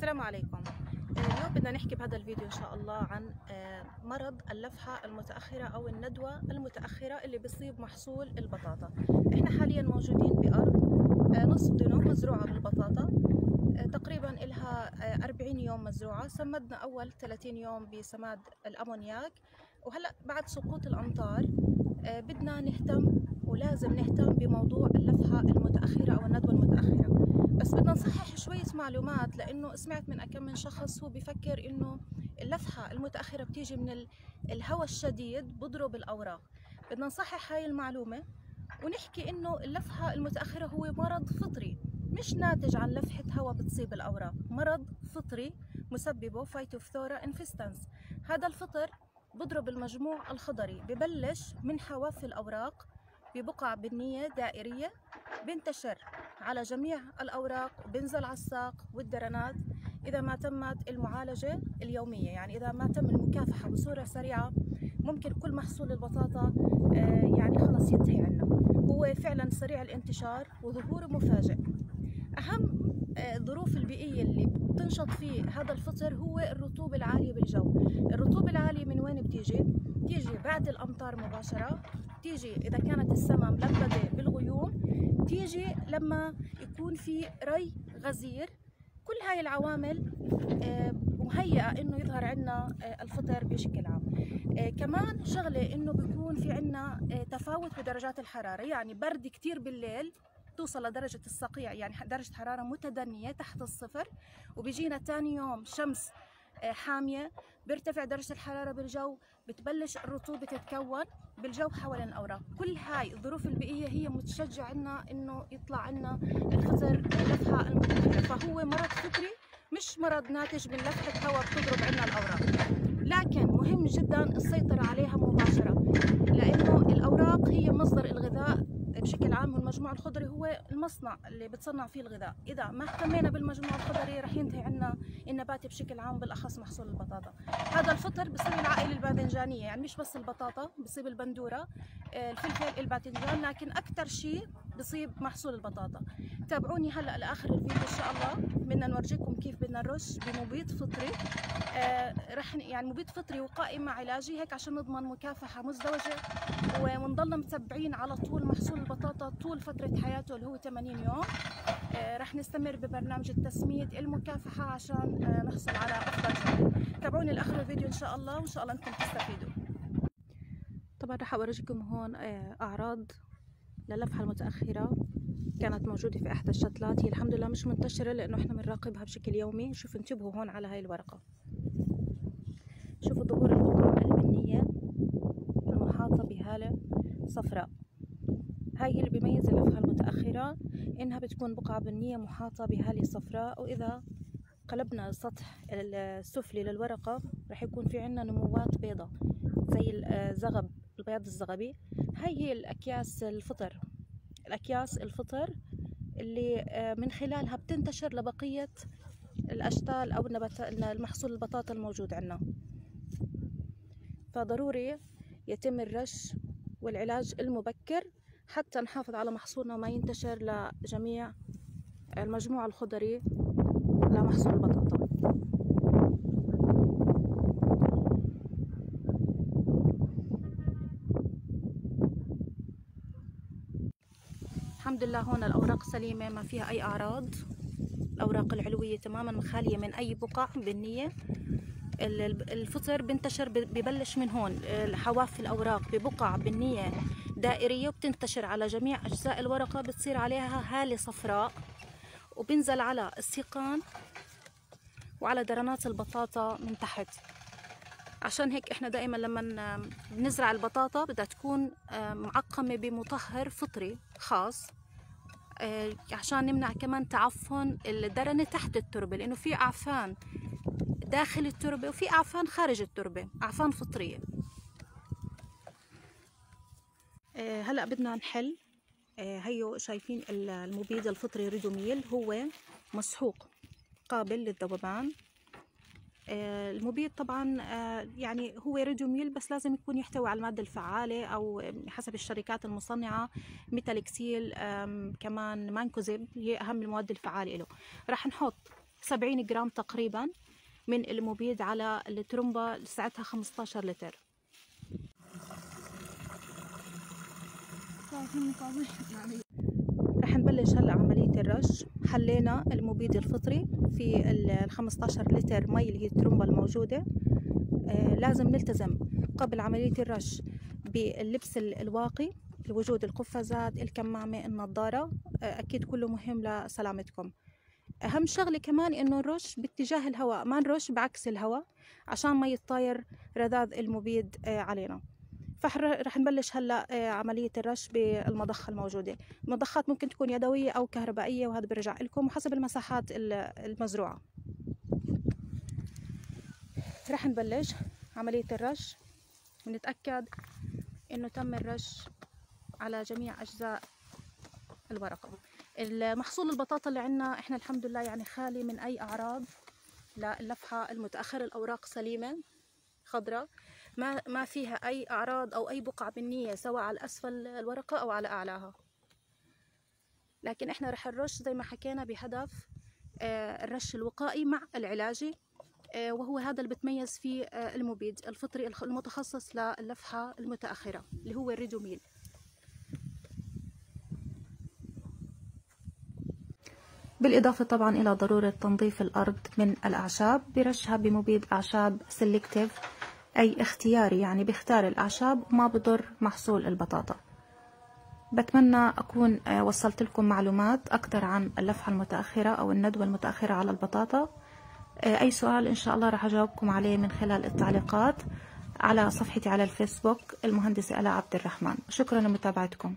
السلام عليكم. اليوم بدنا نحكي بهذا الفيديو إن شاء الله عن مرض اللفحة المتأخرة أو الندوة المتأخرة اللي بيصيب محصول البطاطا. إحنا حاليا موجودين بأرض نصف دنوم مزروعة بالبطاطا، تقريبا إلها 40 يوم مزروعة. سمدنا أول 30 يوم بسماد الأمونياك، وهلأ بعد سقوط الأمطار بدنا نهتم ولازم نهتم بموضوع اللفحة المتأخرة أو الندوة المتأخرة. بس بدنا نصحح شوية معلومات، لأنه سمعت من أكم من شخص هو بفكر إنه اللفحة المتأخرة بتيجي من الهواء الشديد بضرب الأوراق. بدنا نصحح هاي المعلومة ونحكي إنه اللفحة المتأخرة هو مرض فطري، مش ناتج عن لفحة هواء بتصيب الأوراق، مرض فطري مسببه فايتوفثورا انفستانس. هذا الفطر بضرب المجموع الخضري، ببلش من حواف الأوراق ببقع بنية دائرية، بينتشر على جميع الأوراق وبينزل على الساق والدرنات إذا ما تمت المعالجة اليومية. يعني إذا ما تم المكافحة بصورة سريعة ممكن كل محصول البطاطا يعني خلص ينتهي عنا. هو فعلا سريع الانتشار وظهوره مفاجئ. أهم الظروف البيئية اللي بتنشط فيه هذا الفطر هو الرطوبة العالية بالجو. الرطوبة العالية من وين بتيجي؟ بتيجي بعد الأمطار مباشرة، بتيجي إذا كانت السماء ملبدة بالغيوم، بتيجي لما يكون في ري غزير. كل هاي العوامل مهيئة إنه يظهر عنا الفطر بشكل عام. كمان شغلة إنه بيكون في عنا تفاوت بدرجات الحرارة، يعني برد كتير بالليل توصل لدرجة الصقيع، يعني درجة حرارة متدنية تحت الصفر، وبيجينا تاني يوم شمس حامية، بيرتفع درجة الحرارة بالجو، بتبلش الرطوبة تتكون بالجو حوالين الأوراق. كل هاي الظروف البيئية هي متشجع عنا إنه يطلع عنا الفطر اللفحة المتأخرة. فهو مرض فطري مش مرض ناتج من لفحة هواء بتضرب عنا الأوراق، لكن مهم جدا السيطرة عليها مباشرة، لأنه الأوراق هي مصدر الغذاء بشكل عام، والمجموع الخضري هو المصنع اللي بتصنع فيه الغذاء. إذا ما اهتمينا بالمجموع الخضري رح ينتهي عنا النباتي بشكل عام، بالأخص محصول البطاطا. هذا الفطر بصيب العائلة الباذنجانية، يعني مش بس البطاطا، بصيب البندورة، الفلفل، الباذنجان، لكن أكثر شيء بصيب محصول البطاطا. تابعوني هلأ لآخر الفيديو إن شاء الله، بدنا نورجيكم كيف بدنا نرش بمبيد فطري. رح يعني مبيد فطري وقائي مع علاجي، هيك عشان نضمن مكافحة مزدوجة ونضلنا متبعين على طول محصول البطاطا طول فترة حياته اللي هو 80 يوم. رح نستمر ببرنامج التسميد المكافحة عشان نحصل على أفضل جودة. تابعوني لآخر الفيديو إن شاء الله، وإن شاء الله أنكم تستفيدوا. طبعا رح أورجيكم هون أعراض للفحة المتأخرة كانت موجودة في أحد الشتلات. هي الحمد لله مش منتشرة لأنه إحنا بنراقبها بشكل يومي. شوفوا، انتبهوا هون على هاي الورقة، شوفوا ظهور البقع البنية المحاطة بهالة صفراء. هاي هي اللي بيميز اللفحة المتأخرة، إنها بتكون بقعة بنية محاطة بهالة صفراء. وإذا قلبنا السطح السفلي للورقة رح يكون في عنا نموات بيضة زي الزغب، البياض الزغبي. هاي هي الأكياس الفطر، الأكياس الفطر اللي من خلالها بتنتشر لبقية الأشتال أو المحصول البطاطا الموجود عنا. فضروري يتم الرش والعلاج المبكر حتى نحافظ على محصولنا وما ينتشر لجميع المجموع الخضري لمحصول البطاطا. الحمد لله هون الأوراق سليمة، ما فيها أي أعراض. الأوراق العلوية تماما خالية من أي بقع بنية. الفطر بنتشر ببلش من هون حواف الأوراق ببقع بنية دائرية، وبتنتشر على جميع أجزاء الورقة، بتصير عليها هالة صفراء، وبنزل على السيقان وعلى درنات البطاطا من تحت. عشان هيك احنا دائما لما بنزرع البطاطا بدها تكون معقمة بمطهر فطري خاص، عشان نمنع كمان تعفن الدرنة تحت التربة، لأنه في أعفان داخل التربة وفي أعفان خارج التربة، أعفان فطرية. هلأ بدنا نحل. هيو شايفين المبيد الفطري ريدوميل، هو مسحوق قابل للذوبان. المبيد طبعا يعني هو ريدوميل، بس لازم يكون يحتوي على المادة الفعالة أو حسب الشركات المصنعة ميتالكسيل، كمان مانكوزيب هي أهم المواد الفعالة له. راح نحط 70 جرام تقريبا من المبيد على الترمبة، سعتها 15 لتر. رح نبلش هلا عملية الرش. حلينا المبيد الفطري في ال 15 لتر مي اللي هي الترمبة الموجودة. لازم نلتزم قبل عملية الرش باللبس الواقي لوجود القفازات، الكمامة، النظارة، أكيد كله مهم لسلامتكم. أهم شغلة كمان إنه نرش باتجاه الهواء، ما نرش بعكس الهواء عشان ما يتطاير رذاذ المبيد علينا. فرح نبلش هلا عملية الرش بالمضخة الموجودة. المضخات ممكن تكون يدوية أو كهربائية، وهذا برجع لكم وحسب المساحات المزروعة. رح نبلش عملية الرش ونتأكد إنه تم الرش على جميع أجزاء الورقة. المحصول البطاطا اللي عنا إحنا الحمد لله يعني خالي من أي أعراض للفحة المتأخرة. الأوراق سليمة خضراء، ما فيها أي أعراض أو أي بقع بنية سواء على أسفل الورقة أو على أعلاها. لكن إحنا رح نرش زي ما حكينا بهدف الرش الوقائي مع العلاجي، وهو هذا اللي بتميز فيه المبيد الفطري المتخصص للفحة المتأخرة اللي هو الريدوميل. بالإضافة طبعا إلى ضرورة تنظيف الأرض من الأعشاب برشها بمبيد أعشاب سيلكتيف، أي اختياري، يعني بيختار الأعشاب وما بضر محصول البطاطا. بتمنى أكون وصلت لكم معلومات أكثر عن اللفحة المتأخرة أو الندوة المتأخرة على البطاطا. أي سؤال إن شاء الله راح أجاوبكم عليه من خلال التعليقات على صفحتي على الفيسبوك المهندسة آلاء عبد الرحمن. شكرا لمتابعتكم.